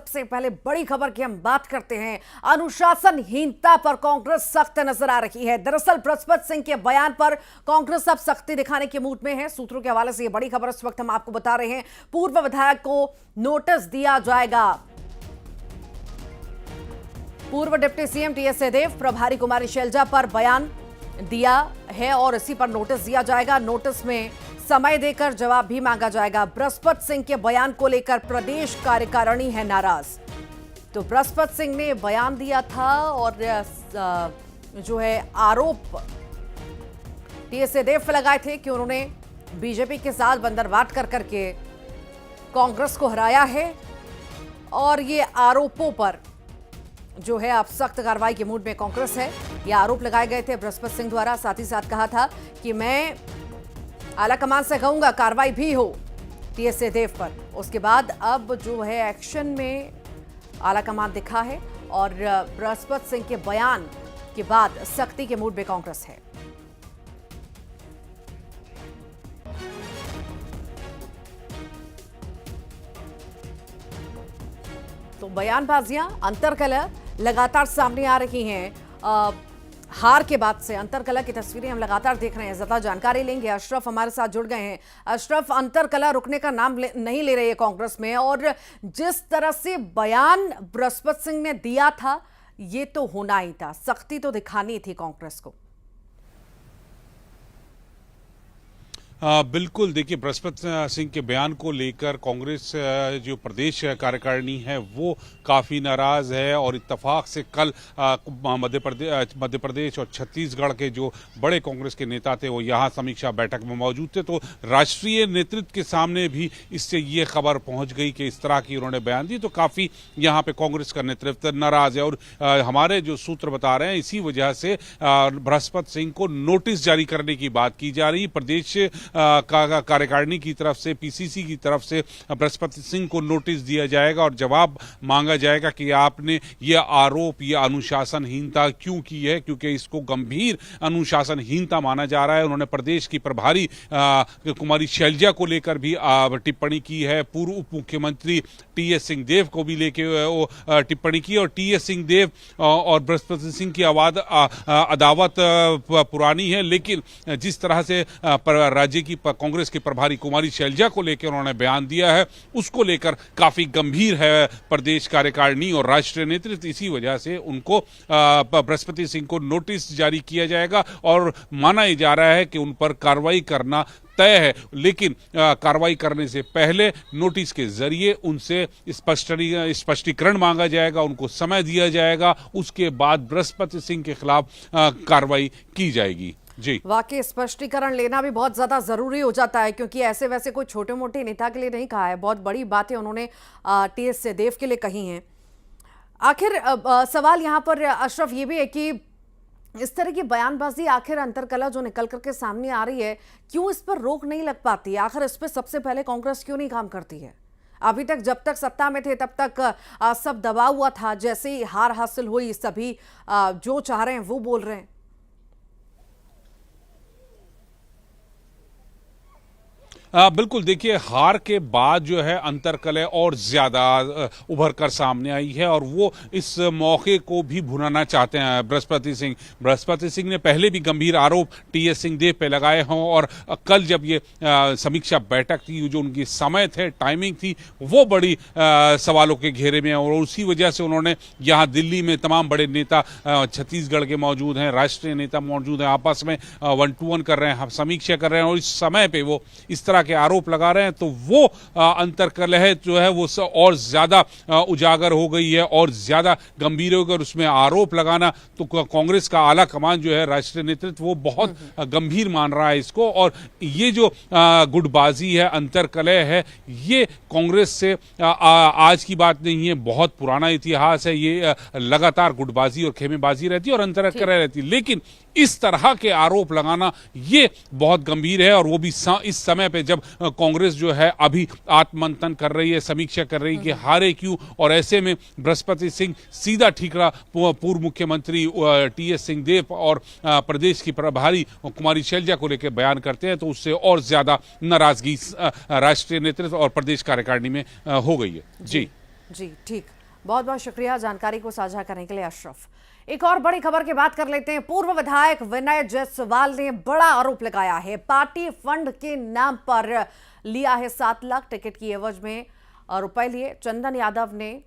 सबसे पहले बड़ी खबर की हम बात करते हैं। अनुशासनहीनता पर कांग्रेस सख्त नजर आ रही है। दरअसल बृहस्पति सिंह के बयान पर कांग्रेस अब सख्ती दिखाने के मूड में है। सूत्रों के हवाले से यह बड़ी खबर इस वक्त हम आपको बता रहे हैं। पूर्व विधायक को नोटिस दिया जाएगा। पूर्व डिप्टी सीएम टीएस सिंहदेव प्रभारी कुमारी शैलजा पर बयान दिया है और इसी पर नोटिस दिया जाएगा। नोटिस में समय देकर जवाब भी मांगा जाएगा। बृहस्पति सिंह के बयान को लेकर प्रदेश कार्यकारिणी है नाराज। तो बृहस्पति सिंह ने बयान दिया था और जो है आरोप टीएस सिंहदेव पे लगाए थे कि उन्होंने बीजेपी के साथ बंदरवाट कर करके कांग्रेस को हराया है और ये आरोपों पर जो है अब सख्त कार्रवाई के मूड में कांग्रेस है। ये आरोप लगाए गए थे बृहस्पति सिंह द्वारा। साथ ही साथ कहा था कि मैं आला कमान से कहूंगा कार्रवाई भी हो टीएस सिंहदेव पर। उसके बाद अब जो है एक्शन में आला कमान दिखा है और बृहस्पति सिंह के बयान के बाद सख्ती के मूड में कांग्रेस है। तो बयानबाजियां अंतरकलह लगातार सामने आ रही हैं। हार के बाद से अंतरकलह की तस्वीरें हम लगातार देख रहे हैं। ज्यादा जानकारी लेंगे। अशरफ हमारे साथ जुड़ गए हैं। अशरफ, अंतरकलह रुकने का नाम नहीं ले रही है कांग्रेस में और जिस तरह से बयान बृहस्पति सिंह ने दिया था ये तो होना ही था, सख्ती तो दिखानी थी कांग्रेस को। बिल्कुल, देखिए बृहस्पति सिंह के बयान को लेकर कांग्रेस जो प्रदेश कार्यकारिणी है वो काफ़ी नाराज़ है और इत्तेफाक से कल मध्य प्रदेश और छत्तीसगढ़ के जो बड़े कांग्रेस के नेता थे वो यहाँ समीक्षा बैठक में मौजूद थे। तो राष्ट्रीय नेतृत्व के सामने भी इससे ये खबर पहुँच गई कि इस तरह की उन्होंने बयान दी, तो काफ़ी यहाँ पे कांग्रेस का नेतृत्व नाराज़ है। और हमारे जो सूत्र बता रहे हैं इसी वजह से बृहस्पति सिंह को नोटिस जारी करने की बात की जा रही। प्रदेश कार्यकारिणी की तरफ से, पीसीसी की तरफ से बृहस्पति सिंह को नोटिस दिया जाएगा और जवाब मांगा जाएगा कि आपने ये आरोप, ये अनुशासनहीनता क्यों की है, क्योंकि इसको गंभीर अनुशासनहीनता माना जा रहा है। उन्होंने प्रदेश की प्रभारी कुमारी शैलजा को लेकर भी टिप्पणी की है। पूर्व उप मुख्यमंत्री टीएस सिंहदेव को भी लेकर टिप्पणी की और टीएस सिंहदेव और बृहस्पति सिंह की अदावत पुरानी है, लेकिन जिस तरह से राज्य की कांग्रेस की प्रभारी कुमारी शैलजा को लेकर उन्होंने बयान दिया है उसको लेकर काफी गंभीर है प्रदेश कार्यकारिणी और राष्ट्रीय नेतृत्व। इसी वजह से उनको बृहस्पति सिंह को नोटिस जारी किया जाएगा और माना जा रहा है कि उन पर कार्रवाई करना तय है। लेकिन कार्रवाई करने से पहले नोटिस के जरिए उनसे स्पष्टीकरण मांगा जाएगा, उनको समय दिया जाएगा, उसके बाद बृहस्पति सिंह के खिलाफ कार्रवाई की जाएगी। जी, वाकई स्पष्टीकरण लेना भी बहुत ज्यादा जरूरी हो जाता है क्योंकि ऐसे वैसे कोई छोटे मोटे नेता के लिए नहीं कहा है, बहुत बड़ी बातें उन्होंने टीएस सिंहदेव के लिए कही हैं। आखिर सवाल यहाँ पर अशरफ ये भी है कि इस तरह की बयानबाजी आखिर अंतरकलह जो निकल करके सामने आ रही है, क्यों इस पर रोक नहीं लग पाती? आखिर इस पर सबसे पहले कांग्रेस क्यों नहीं काम करती है? अभी तक जब तक सत्ता में थे तब तक सब दबा हुआ था, जैसे ही हार हासिल हुई सभी जो चाह रहे हैं वो बोल रहे हैं। बिल्कुल, देखिए हार के बाद जो है अंतरकलह और ज्यादा उभर कर सामने आई है और वो इस मौके को भी भुनाना चाहते हैं बृहस्पति सिंह ने पहले भी गंभीर आरोप टीएस सिंहदेव पे लगाए हों और कल जब ये समीक्षा बैठक थी, जो उनकी समय थे, टाइमिंग थी, वो बड़ी सवालों के घेरे में है और उसी वजह से उन्होंने यहाँ दिल्ली में तमाम बड़े नेता छत्तीसगढ़ के मौजूद हैं, राष्ट्रीय नेता मौजूद हैं, आपस में 1-to-1 कर रहे हैं, समीक्षा कर रहे हैं और इस समय पे वो इस तरह के आरोप लगा रहे हैं। तो वो अंतरकलह जो है वो और ज्यादा उजागर हो गई है और ज्यादा गंभीर होकर उसमें आरोप लगाना, तो कांग्रेस का आला कमान जो है, राष्ट्रीय नेतृत्व, वो बहुत गंभीर मान रहा है इसको। और ये जो गुटबाजी है, अंतरकलह है, ये कांग्रेस से आज की बात नहीं है, बहुत पुराना इतिहास है। ये लगातार गुटबाजी और खेमेबाजी रहती है और अंतरकलह रहती है, लेकिन इस तरह के आरोप लगाना ये बहुत गंभीर है और वो भी इस समय पे जब कांग्रेस जो है अभी आत्ममंथन कर रही है, समीक्षा कर रही है कि हारे क्यों। और ऐसे में बृहस्पति सिंह सीधा ठीकरा पूर्व मुख्यमंत्री टीएस सिंहदेव और प्रदेश की प्रभारी कुमारी शैलजा को लेकर बयान करते हैं, तो उससे और ज्यादा नाराजगी राष्ट्रीय नेतृत्व और प्रदेश कार्यकारिणी में हो गई है। जी, जी ठीक, बहुत बहुत शुक्रिया जानकारी को साझा करने के लिए अशरफ। एक और बड़ी खबर की बात कर लेते हैं। पूर्व विधायक विनय जायसवाल ने बड़ा आरोप लगाया है, पार्टी फंड के नाम पर लिया है 7 लाख, टिकट की एवज में रुपए लिए। चंदन यादव ने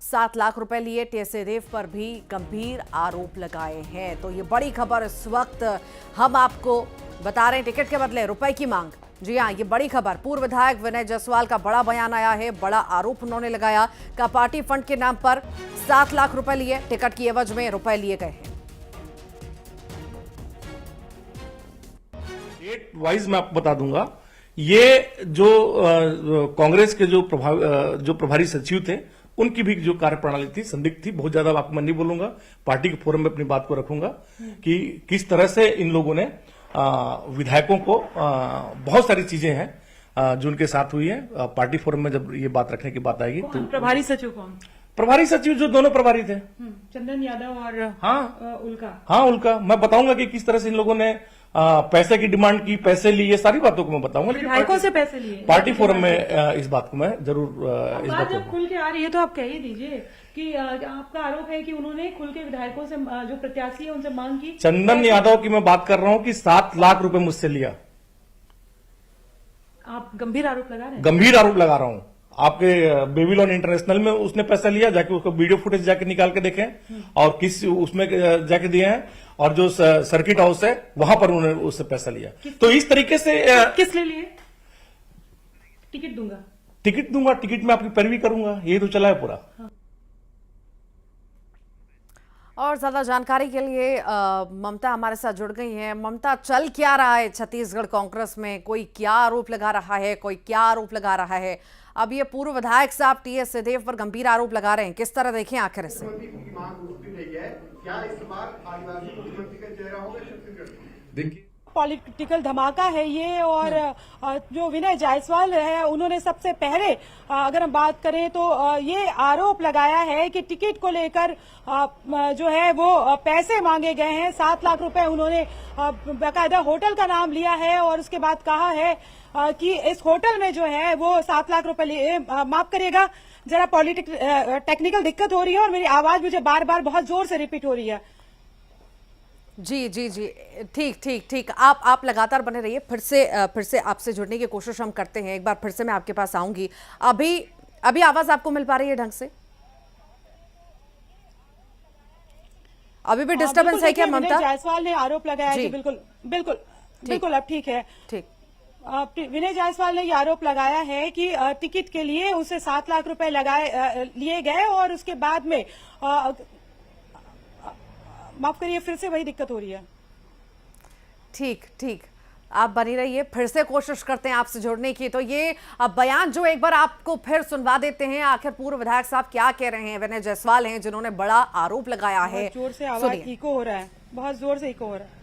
7 लाख रुपए लिए। टीएस देव पर भी गंभीर आरोप लगाए हैं। तो ये बड़ी खबर इस वक्त हम आपको बता रहे हैं, टिकट के बदले रुपए की मांग। जी हाँ, ये बड़ी खबर। पूर्व विधायक विनय जायसवाल का बड़ा बयान आया है, बड़ा आरोप उन्होंने लगाया कि पार्टी फंड के नाम पर 7 लाख रुपए लिए, टिकट की एवज में रुपए लिए गए हैं। डेट वाइज मैं आपको बता दूंगा। ये जो कांग्रेस के जो प्रभारी सचिव थे, उनकी भी जो कार्यप्रणाली थी संदिग्ध थी। बहुत ज्यादा आपको मैं नहीं बोलूंगा, पार्टी के फोरम में अपनी बात को रखूंगा कि किस तरह से इन लोगों ने विधायकों को बहुत सारी चीजें हैं जो उनके साथ हुई है। पार्टी फोरम में जब ये बात रखने की बात आएगी तो प्रभारी सचिव कौन? प्रभारी सचिव जो दोनों प्रभारी थे, चंदन यादव और उल्का। हाँ उल्का। मैं बताऊंगा कि किस तरह से इन लोगों ने पैसे की डिमांड की, पैसे लिए, ये सारी बातों को मैं बताऊंगा। विधायकों से पैसे लिए पार्टी फोरम में इस बात को मैं जरूर इस बात जब खुल के आ रही है तो आप कह ही दीजिए कि आपका आरोप है कि उन्होंने खुल के विधायकों से, जो प्रत्याशी है, उनसे मांग की। चंदन यादव की मैं बात कर रहा हूं कि 7 लाख रुपए मुझसे लिया। आप गंभीर आरोप लगा रहे हैं? गंभीर आरोप लगा रहा हूं। आपके बेबीलोन इंटरनेशनल में उसने पैसा लिया, जाके उसका वीडियो फुटेज जाके निकाल के देखें और किस उसमें जाके दिए हैं, और जो सर्किट हाउस है वहां पर उन्होंने उससे पैसा लिया। तो इस तरीके से किस लिए लिए? टिकट दूंगा, टिकट दूंगा, टिकट में आपकी पैरवी करूंगा, ये तो चला है पूरा। और ज्यादा जानकारी के लिए ममता हमारे साथ जुड़ गई हैं। ममता, चल क्या रहा है छत्तीसगढ़ कांग्रेस में? कोई क्या आरोप लगा रहा है, कोई क्या आरोप लगा रहा है? अब ये पूर्व विधायक साहब टीएस सिंहदेव पर गंभीर आरोप लगा रहे हैं, किस तरह देखें आखिर इसे? देखिए, पॉलिटिकल धमाका है ये। और जो विनय जायसवाल है, उन्होंने सबसे पहले अगर हम बात करें तो ये आरोप लगाया है कि टिकट को लेकर जो है वो पैसे मांगे गए हैं। 7 लाख रुपए उन्होंने बाकायदा होटल का नाम लिया है और उसके बाद कहा है कि इस होटल में जो है वो 7 लाख रुपए लिए। माफ करिएगा, जरा टेक्निकल दिक्कत हो रही है और मेरी आवाज मुझे बार बार बहुत जोर से रिपीट हो रही है। जी जी जी, ठीक। आप लगातार बने रहिए। फिर से आपसे जुड़ने की कोशिश हम करते हैं। एक बार फिर से मैं आपके पास आऊंगी। अभी आवाज आपको मिल पा रही है ढंग से? अभी भी डिस्टर्बेंस है क्या ममता? जायसवाल ने आरोप लगाया कि बिल्कुल अब ठीक है। ठीक। विनय जायसवाल ने ये आरोप लगाया है कि टिकट के लिए उसे 7 लाख रुपए लिए गए और उसके बाद में माफ करिए, फिर से वही दिक्कत हो रही है। ठीक, आप बनी रहिए, फिर से कोशिश करते हैं आपसे जुड़ने की। तो ये बयान जो एक बार आपको फिर सुनवा देते हैं, आखिर पूर्व विधायक साहब क्या कह रहे हैं। विनय जायसवाल हैं जिन्होंने बड़ा आरोप लगाया है। जोर से आवाज इको हो रहा है, बहुत जोर से इको हो रहा है।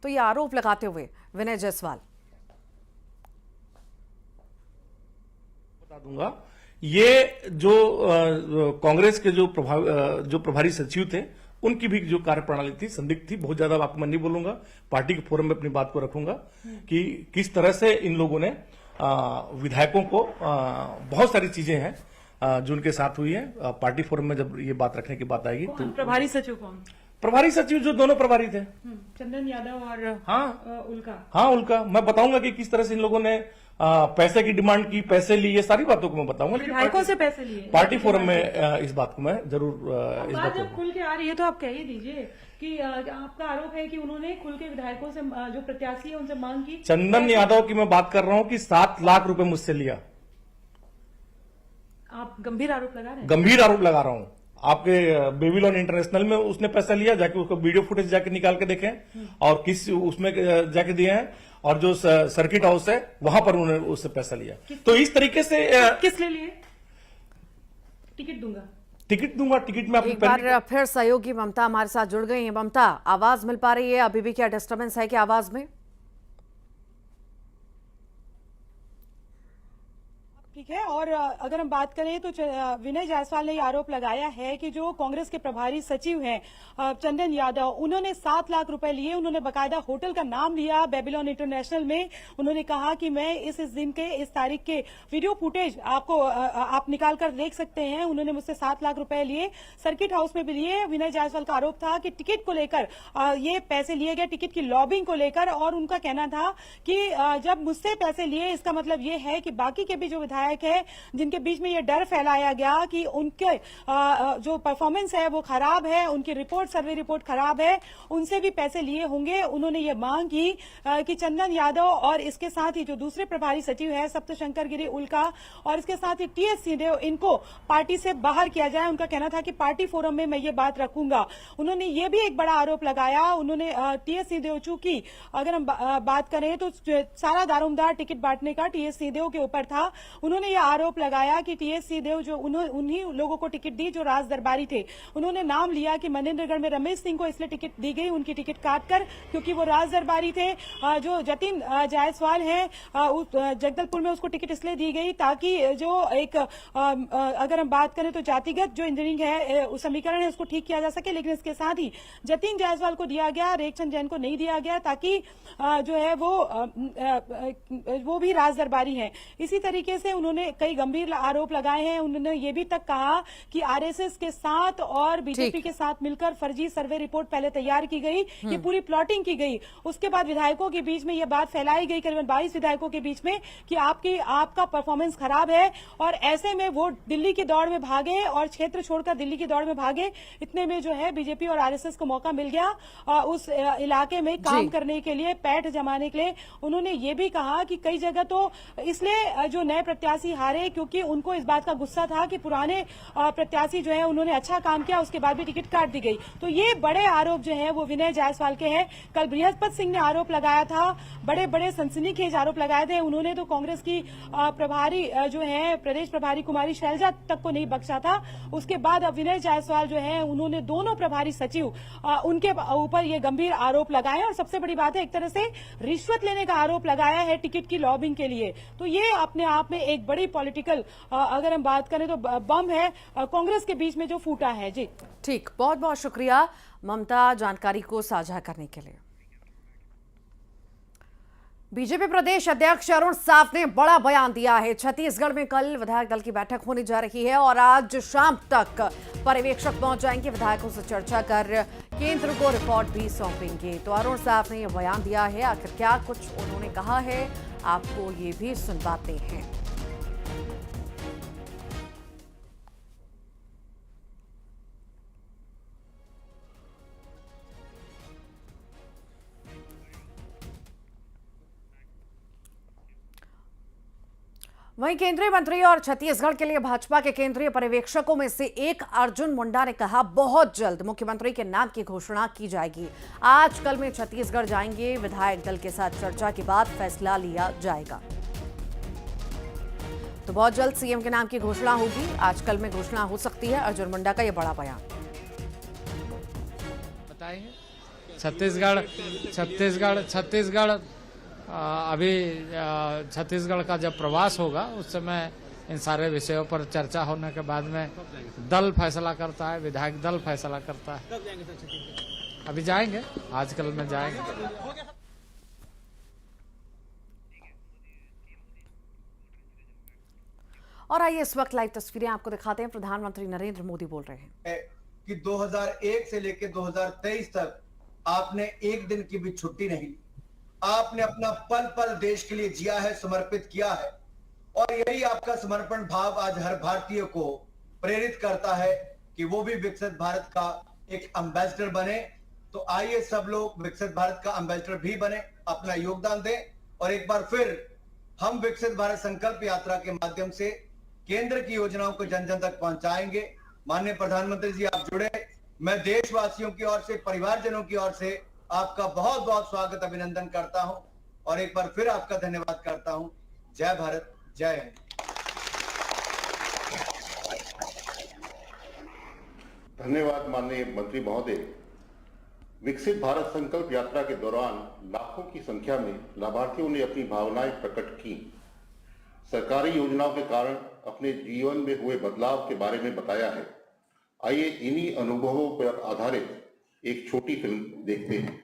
तो ये आरोप लगाते हुए विनय जायसवाल, बता दूंगा। ये जो कांग्रेस के जो प्रभारी सचिव थे, उनकी भी जो कार्यप्रणाली थी संदिग्ध थी। बहुत ज्यादा आपको मैं नहीं बोलूंगा, पार्टी के फोरम में अपनी बात को रखूंगा कि किस तरह से इन लोगों ने विधायकों को बहुत सारी चीजें हैं जो उनके साथ हुई है। पार्टी फोरम में जब ये बात रखने की बात आएगी तो प्रभारी सचिव कौन? प्रभारी सचिव जो दोनों प्रभारी थे, चंदन यादव और उल्का। हाँ उल्का। मैं बताऊंगा कि किस तरह से इन लोगों ने पैसे की डिमांड की, पैसे लिए, ये सारी बातों को मैं बताऊंगा। विधायकों से पैसे लिए। पार्टी फोरम में इस बात को मैं जरूर इस बात जब खुल के आ रही है तो आप कह ही दीजिए कि आपका आरोप है कि उन्होंने खुल के विधायकों से, जो प्रत्याशी है, उनसे मांग की। चंदन यादव की मैं बात कर रहा हूं कि 7 लाख रुपए मुझसे लिया। आप गंभीर आरोप लगा रहे हैं? गंभीर आरोप लगा रहा हूं। आपके बेबीलोन इंटरनेशनल में उसने पैसा लिया, जाके उसका वीडियो फुटेज जाके निकाल के देखें और किस उसमें जाके दिए हैं, और जो सर्किट हाउस है वहां पर उन्होंने उससे पैसा लिया। तो इस तरीके से किस लिए? टिकट दूंगा, टिकट दूंगा, टिकट में आपकी एक बार फिर सहयोगी ममता हमारे साथ जुड़ गई हैं। ममता, आवाज मिल पा रही है? अभी भी क्या डिस्टर्बेंस है क्या आवाज में? ठीक है। और अगर हम बात करें तो विनय जायसवाल ने ये आरोप लगाया है कि जो कांग्रेस के प्रभारी सचिव हैं चंदन यादव, उन्होंने 7 लाख रुपए लिए। उन्होंने बाकायदा होटल का नाम लिया बेबीलोन इंटरनेशनल में। उन्होंने कहा कि मैं इस दिन के इस तारीख के वीडियो फुटेज आपको आप निकाल कर देख सकते हैं। उन्होंने मुझसे 7 लाख रुपए लिए, सर्किट हाउस में भी लिए। विनय जायसवाल का आरोप था कि टिकट को लेकर ये पैसे लिए गए, टिकट की लॉबिंग को लेकर। और उनका कहना था कि जब मुझसे पैसे लिए इसका मतलब ये है कि बाकी के भी जो विधायक है जिनके बीच में ये डर फैलाया गया कि उनके जो परफॉर्मेंस है वो खराब है, उनकी रिपोर्ट सर्वे रिपोर्ट खराब है, उनसे भी पैसे लिए होंगे। उन्होंने ये मांग की कि चंदन यादव और इसके साथ ही जो दूसरे प्रभारी सचिव है सप्तशंकर गिरी उल्का और इसके साथ ही टीएस सिंहदेव, इनको पार्टी से बाहर किया जाए। उनका कहना था कि पार्टी फोरम में मैं ये बात रखूंगा। उन्होंने ये भी एक बड़ा आरोप लगाया। उन्होंने टीएस सिंहदेव, चूंकि अगर हम बात करें तो सारा दारोमदार टिकट बांटने का टीएस सिंहदेव के ऊपर था। उन्होंने ये आरोप लगाया कि टीएस सिंहदेव जो उन्हीं लोगों को टिकट दी जो राज दरबारी थे। उन्होंने नाम लिया कि मनेंद्रगढ़ में रमेश सिंह को इसलिए टिकट दी गई, उनकी टिकट काटकर, क्योंकि वो राज दरबारी थे। जो जतिन जायसवाल है जगदलपुर में, उसको टिकट इसलिए दी गई ताकि जो एक अगर हम बात करें तो जातिगत जो इंजीनियरिंग है उस समीकरण है उसको ठीक किया जा सके। लेकिन इसके साथ ही जतिन जायसवाल को दिया गया, रेखचंद जैन को नहीं दिया गया, ताकि जो है वो भी राज दरबारी है। इसी तरीके से उन्होंने कई गंभीर आरोप लगाए हैं। उन्होंने ये भी तक कहा कि आरएसएस के साथ और बीजेपी के साथ मिलकर फर्जी सर्वे रिपोर्ट पहले तैयार की गई, ये पूरी प्लॉटिंग की गई। उसके बाद विधायकों के बीच में ये बात फैलाई गई, करीबन 22 विधायकों के बीच में, कि आपका परफॉर्मेंस खराब है। और ऐसे में वो दिल्ली की दौड़ में भागे और क्षेत्र छोड़कर दिल्ली की दौड़ में भागे। इतने में जो है बीजेपी और आरएसएस को मौका मिल गया उस इलाके में काम करने के लिए, पैठ जमाने के लिए। उन्होंने ये भी कहा कि कई जगह तो इसलिए जो नए प्रत्याशी हारे क्योंकि उनको इस बात का गुस्सा था कि पुराने प्रत्याशी जो है उन्होंने अच्छा काम किया, उसके बाद भी टिकट काट दी गई। तो ये बड़े आरोप जो है वो विनय जायसवाल के हैं। कल बृहस्पति सिंह ने आरोप लगाया था, बड़े बड़े सनसनीखेज आरोप लगाए थे। उन्होंने तो कांग्रेस की प्रभारी जो है प्रदेश प्रभारी कुमारी शैलजा तक को नहीं बख्शा था। उसके बाद अब विनय जायसवाल जो है उन्होंने दोनों प्रभारी सचिव उनके ऊपर ये गंभीर आरोप लगाए। और सबसे बड़ी बात है, एक तरह से रिश्वत लेने का आरोप लगाया है टिकट की लॉबिंग के लिए। तो ये अपने आप में एक बड़ी पॉलिटिकल अगर हम बात करें तो बम है कांग्रेस के बीच में जो फूटा है। जी ठीक, बहुत बहुत शुक्रिया ममता जानकारी को साझा करने के लिए। बीजेपी प्रदेश अध्यक्ष अरुण साफ ने बड़ा बयान दिया है। छत्तीसगढ़ में कल विधायक दल की बैठक होने जा रही है और आज शाम तक पर्यवेक्षक पहुंच जाएंगे, विधायकों से चर्चा कर केंद्र को रिपोर्ट भी सौंपेंगे। तो अरुण साफ ने यह बयान दिया है, आखिर क्या कुछ उन्होंने कहा है आपको ये भी सुनवाते हैं। वहीं केंद्रीय मंत्री और छत्तीसगढ़ के लिए भाजपा के केंद्रीय पर्यवेक्षकों में से एक अर्जुन मुंडा ने कहा, बहुत जल्द मुख्यमंत्री के नाम की घोषणा की जाएगी। आज कल में छत्तीसगढ़ जाएंगे, विधायक दल के साथ चर्चा के बाद फैसला लिया जाएगा। तो बहुत जल्द सीएम के नाम की घोषणा होगी, आज कल में घोषणा हो सकती है। अर्जुन मुंडा का यह बड़ा बयान। बताएंगे छत्तीसगढ़ अभी छत्तीसगढ़ का जब प्रवास होगा उस समय इन सारे विषयों पर चर्चा होने के बाद में दल फैसला करता है, विधायक दल फैसला करता है। अभी जाएंगे, आजकल में जाएंगे। और आइए इस वक्त लाइव तस्वीरें आपको दिखाते हैं। प्रधानमंत्री नरेंद्र मोदी बोल रहे हैं कि 2001 से लेकर 2023 तक आपने एक दिन की भी छुट्टी नहीं ली। आपने अपना पल पल देश के लिए जिया है, समर्पित किया है। और यही आपका समर्पण भाव आज हर भारतीय को प्रेरित करता है कि वो भी विकसित भारत का एक एम्बेसडर बने। तो आइए सब लोग विकसित भारत का एम्बेसडर भी बने, अपना योगदान दें और एक बार फिर हम विकसित भारत संकल्प यात्रा के माध्यम से केंद्र की योजनाओं को जन जन तक पहुंचाएंगे। माननीय प्रधानमंत्री जी, आप जुड़े, मैं देशवासियों की ओर से, परिवारजनों की ओर से आपका बहुत बहुत स्वागत, अभिनंदन करता हूं और एक बार फिर आपका धन्यवाद करता हूं। जय भारत, जय हिंद। धन्यवाद माननीय मंत्री महोदय। विकसित भारत संकल्प यात्रा के दौरान लाखों की संख्या में लाभार्थियों ने अपनी भावनाएं प्रकट की। सरकारी योजनाओं के कारण अपने जीवन में हुए बदलाव के बारे में बताया है। आइए इन्हीं अनुभवों पर आधारित एक छोटी फिल्म देखते हैं।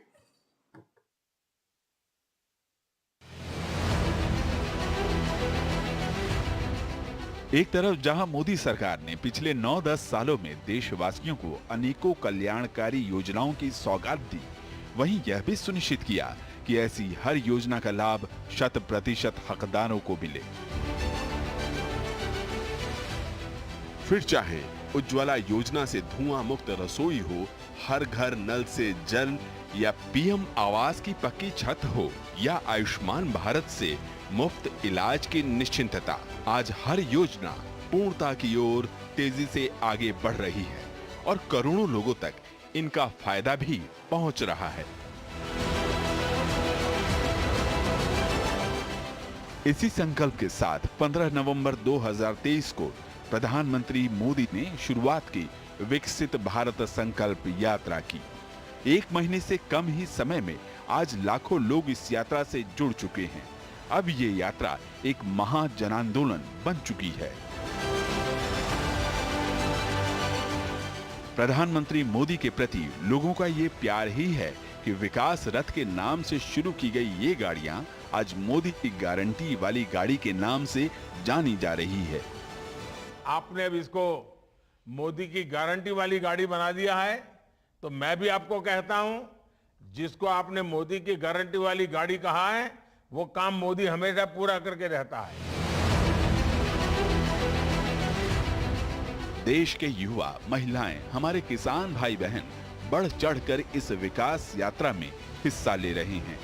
एक तरफ जहां मोदी सरकार ने पिछले 9-10 सालों में देशवासियों को अनेकों कल्याणकारी योजनाओं की सौगात दी, वहीं यह भी सुनिश्चित किया कि ऐसी हर योजना का लाभ 100% हकदारों को मिले। फिर चाहे उज्ज्वला योजना से धुआं मुक्त रसोई हो, हर घर नल से जल, या पीएम आवास की पक्की छत हो, या आयुष्मान भारत से मुफ्त इलाज की निश्चिंतता, आज हर योजना पूर्णता की ओर तेजी से आगे बढ़ रही है और करोड़ों लोगों तक इनका फायदा भी पहुंच रहा है। इसी संकल्प के साथ 15 नवंबर 2023 को प्रधानमंत्री मोदी ने शुरुआत की विकसित भारत संकल्प यात्रा की। एक महीने से कम ही समय में आज लाखों लोग इस यात्रा से जुड़ चुके हैं। अब ये यात्रा एक महा जन आंदोलन बन चुकी है। प्रधानमंत्री मोदी के प्रति लोगों का ये प्यार ही है कि विकास रथ के नाम से शुरू की गई ये गाड़ियां आज मोदी की गारंटी वाली गाड़ी के नाम से जानी जा रही है। आपने अब इसको मोदी की गारंटी वाली गाड़ी बना दिया है, तो मैं भी आपको कहता हूं, जिसको आपने मोदी की गारंटी वाली गाड़ी कहा है, वो काम मोदी हमेशा पूरा करके रहता है। देश के युवा, महिलाएं, हमारे किसान भाई बहन बढ़ चढ़कर इस विकास यात्रा में हिस्सा ले रहे हैं।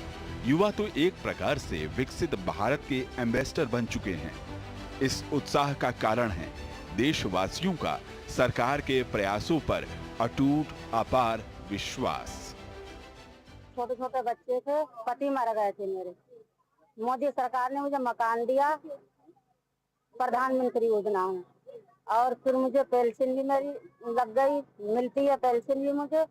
युवा तो एक प्रकार से विकसित भारत के एम्बेसडर बन चुके हैं। इस उत्साह का कारण है देशवासियों का सरकार के प्रयासों पर अटूट अपार विश्वास। छोटे छोटे बच्चे थे, पति मर गए थे मेरे। मोदी सरकार ने मुझे मकान दिया प्रधानमंत्री योजना में, और फिर मुझे पेंशन भी मेरी लग गई, मिलती है पेंशन भी मुझे।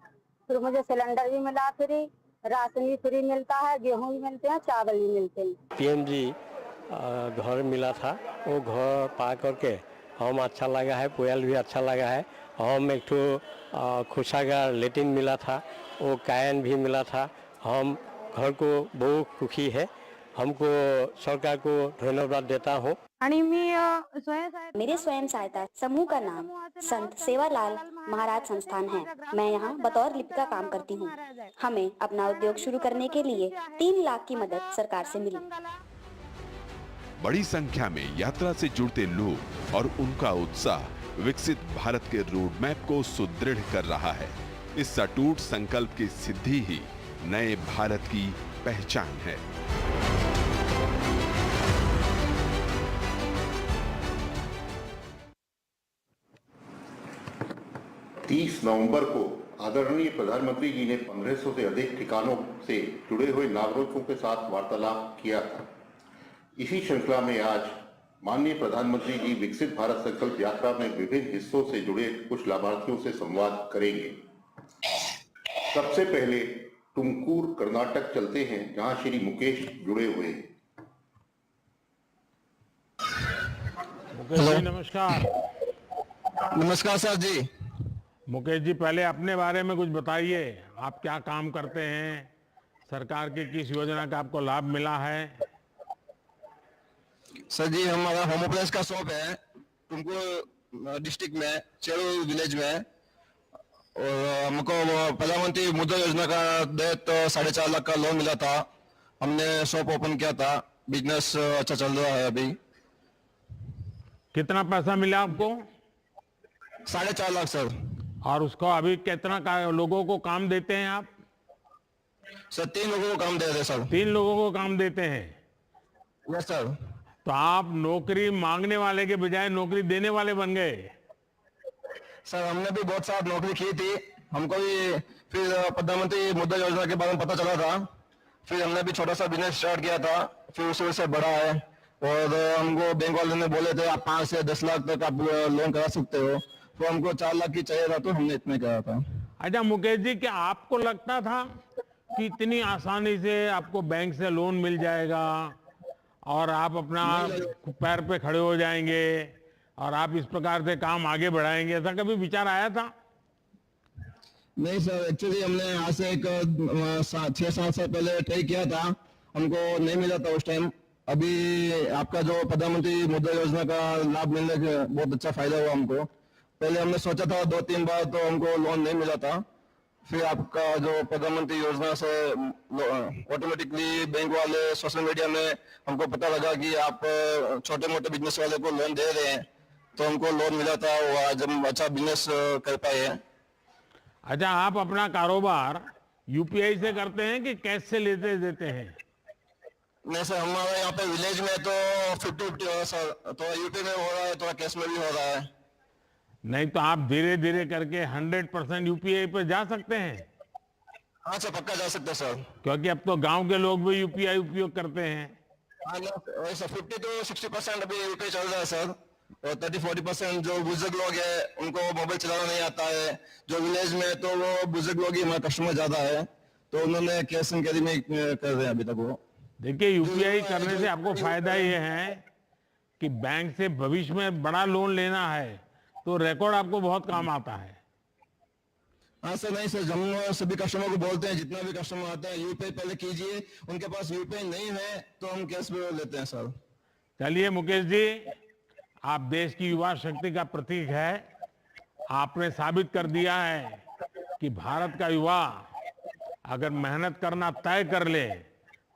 फिर मुझे सिलेंडर भी मिला फ्री, राशन भी फ्री मिलता है, गेहूं भी मिलते हैं, चावल भी मिलते हैं। पीएमजी घर मिला था, वो घर पा करके हम अच्छा लगा है, पुयाल भी अच्छा लगा है। हम एक ठो खुशागार लेटिन मिला था, वो कायन भी मिला था। हम घर को बहुत खुशी है, हमको सरकार को धन्यवाद देता हूँ। मेरे स्वयं सहायता समूह का नाम संत सेवालाल महाराज संस्थान है। मैं यहाँ बतौर लिपिका काम करती हूँ। हमें अपना उद्योग शुरू करने के लिए 3 लाख की मदद सरकार से मिली। बड़ी संख्या में यात्रा से जुड़ते लोग और उनका उत्साह विकसित भारत के रोड मैप को सुदृढ़ कर रहा है। इस अटूट संकल्प की सिद्धि ही नए भारत की पहचान है। नवंबर को आदरणीय प्रधानमंत्री जी ने 1500 से अधिक ठिकानों से जुड़े हुए नागरिकों के साथ वार्तालाप किया था। इसी श्रृंखला में आज माननीय प्रधानमंत्री जी विकसित भारत संकल्प यात्रा में विभिन्न हिस्सों से जुड़े कुछ लाभार्थियों से संवाद करेंगे। सबसे पहले तुमकुर कर्नाटक चलते हैं, जहां श्री मुकेश जुड़े हुए हैं। मुकेश जी नमस्कार। नमस्कार सर जी। मुकेश जी, पहले अपने बारे में कुछ बताइए। आप क्या काम करते हैं, सरकार की किस योजना का आपको लाभ मिला है? सर जी, हमारा होम अप्लायंस का शॉप है तुमकुर डिस्ट्रिक्ट में, चेरू विलेज में, और हमको प्रधानमंत्री मुद्रा योजना का तो 4.5 लाख का लोन मिला था। हमने शॉप ओपन किया था, बिजनेस अच्छा चल रहा है अभी। कितना पैसा मिला आपको? 4.5 लाख सर। और उसको अभी कितना लोगों को काम देते हैं आप? सर 3 लोगों को काम दे रहे सर। 3 लोगों को काम देते हैं? Yes sir. तो आप नौकरी मांगने वाले के बजाय नौकरी देने वाले बन गए। सर हमने भी बहुत सारी नौकरी की थी, हमको भी फिर प्रधानमंत्री मुद्रा योजना के बारे में पता चला था, फिर हमने भी छोटा सा बिजनेस स्टार्ट किया था, फिर उस वजह से बड़ा है। और हमको बैंक वाले ने बोले थे आप 5 से 10 लाख तक आप लोन करा सकते हो, तो हमको 4 लाख की चाहिए था, तो हमने इतने करा था। अच्छा मुकेश जी, क्या आपको लगता था कि इतनी आसानी से आपको बैंक से लोन मिल जाएगा और आप अपना पैर पे खड़े हो जाएंगे और आप इस प्रकार से काम आगे बढ़ाएंगे, ऐसा कभी विचार आया था? नहीं सर, एक्चुअली हमने आज से एक 6-7 साल पहले ट्राई किया था, हमको नहीं मिला था उस टाइम। अभी आपका जो प्रधानमंत्री मुद्रा योजना का लाभ मिलने के बहुत अच्छा फायदा हुआ हमको। पहले हमने सोचा था 2-3 बार तो हमको लोन नहीं मिला था, फिर आपका जो प्रधानमंत्री योजना से ऑटोमेटिकली बैंक वाले सोशल मीडिया में हमको पता लगा कि आप छोटे मोटे बिजनेस वाले को लोन दे रहे हैं, तो हमको लोन मिला था। वो आज हम अच्छा बिजनेस कर पाए हैं। अच्छा, आप अपना कारोबार यूपीआई से करते हैं कि कैश से लेते देते हैं? नहीं सर, हमारे यहाँ पे विलेज में तो 50-50 हो रहा है सर, तो यूपी में हो रहा है, थोड़ा कैश में भी हो रहा है। नहीं तो आप धीरे धीरे करके 100% यूपीआई पे जा सकते हैं। हाँ सर, पक्का जा सकते हैं सर, क्योंकि अब तो गांव के लोग भी यूपीआई उपयोग करते हैं। हाँ सर, 50-60% अभी यूपीआई चल रहा है सर, और 30-40% जो बुजुर्ग लोग हैं उनको मोबाइल चलाना नहीं आता है। जो विलेज में तो वो बुजुर्ग लोग ही हमारे कस्टमर ज्यादा है, तो उन्होंने कैश एंड कैरी में कर रहे हैं अभी तक वो। देखिए, यूपीआई करने से आपको फायदा ये है कि बैंक से भविष्य में बड़ा लोन लेना है तो रिकॉर्ड आपको बहुत काम आता है। हाँ सर, नहीं सर, हम सभी कस्टमर को बोलते हैं, जितना भी कस्टमर आता है यूपीआई पहले कीजिए, उनके पास यूपीआई नहीं है तो हम कैश पे लेते हैं सर। चलिए मुकेश जी, आप देश की युवा शक्ति का प्रतीक है। आपने साबित कर दिया है कि भारत का युवा अगर मेहनत करना तय कर ले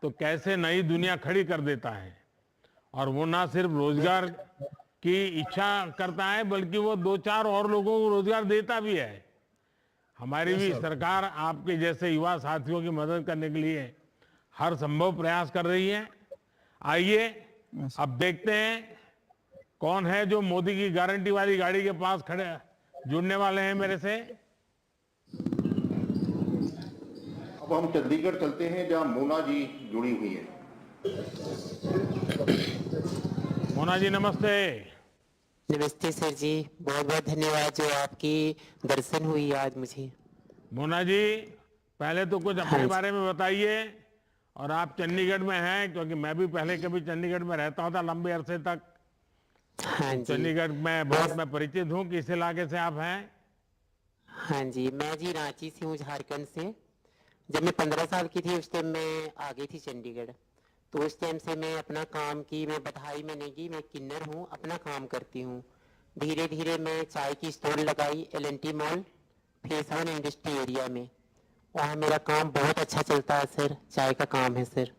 तो कैसे नई दुनिया खड़ी कर देता है। और वो ना सिर्फ रोजगार की इच्छा करता है बल्कि वो 2-4 और लोगों को रोजगार देता भी है। हमारी भी सरकार आपके जैसे युवा साथियों की मदद करने के लिए हर संभव प्रयास कर रही है। आइए अब देखते हैं कौन है जो मोदी की गारंटी वाली गाड़ी के पास खड़े जुड़ने वाले हैं मेरे से। अब हम चंडीगढ़ चलते हैं जहां मोना जी जुड़ी हुई हैं। मोना जी नमस्ते। नमस्ते सर जी, बहुत बहुत धन्यवाद जो आपकी दर्शन हुई आज मुझे। मोना जी, पहले तो कुछ अपने बारे में बताइए, और आप चंडीगढ़ में हैं, क्योंकि मैं भी पहले कभी चंडीगढ़ में रहता था लंबे अरसे तक। हाँ जी, चंडीगढ़ में बहुत मैं परिचित हूँ। किस इलाके से आप हैं? हाँ जी, मैं जी रांची से हूँ, झारखंड से। जब मैं 15 साल की थी उस टाइम मैं आ गई थी चंडीगढ़, तो उस टाइम से मैं अपना काम की, मैं बधाई में नहीं की, मैं किन्नर हूँ, अपना काम करती हूँ। धीरे धीरे मैं चाय की स्टॉल लगाई L&T mall phase 1 industry area में। वहाँ मेरा काम बहुत अच्छा चलता है सर, चाय का काम है सर।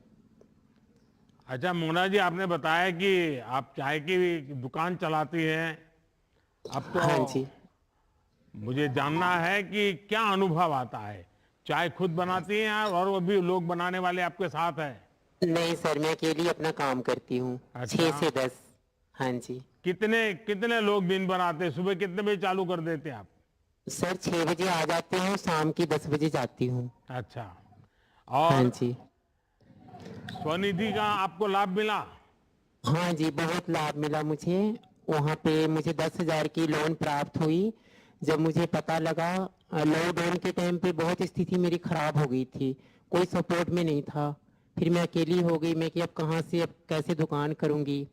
अच्छा मोना जी, आपने बताया कि आप चाय की दुकान चलाती हैं। अब तो हाँ जी, मुझे जानना है कि क्या अनुभव आता है। चाय खुद बनाती हैं और वो भी लोग बनाने वाले आपके साथ हैं? नहीं सर, मैं अकेली अपना काम करती हूँ। अच्छा। 6 से 10। हाँ जी। कितने लोग दिन भर आते हैं? सुबह कितने बजे चालू कर देते हैं आप? सर 6 बजे आ जाते हैं, शाम की 10 बजे जाती हूँ। अच्छा। और हाँ जी। स्वनिधि का आपको लाभ मिला? हाँ जी, बहुत लाभ मिला मुझे। वहाँ पे मुझे 10,000 की लोन प्राप्त हुई। जब मुझे पता लगा, लॉकडाउन के टाइम पे बहुत स्थिति मेरी खराब हो गई थी, कोई सपोर्ट में नहीं था। फिर मैं अकेली हो गई, मैं कि अब कहाँ से, अब कैसे दुकान करूँगी।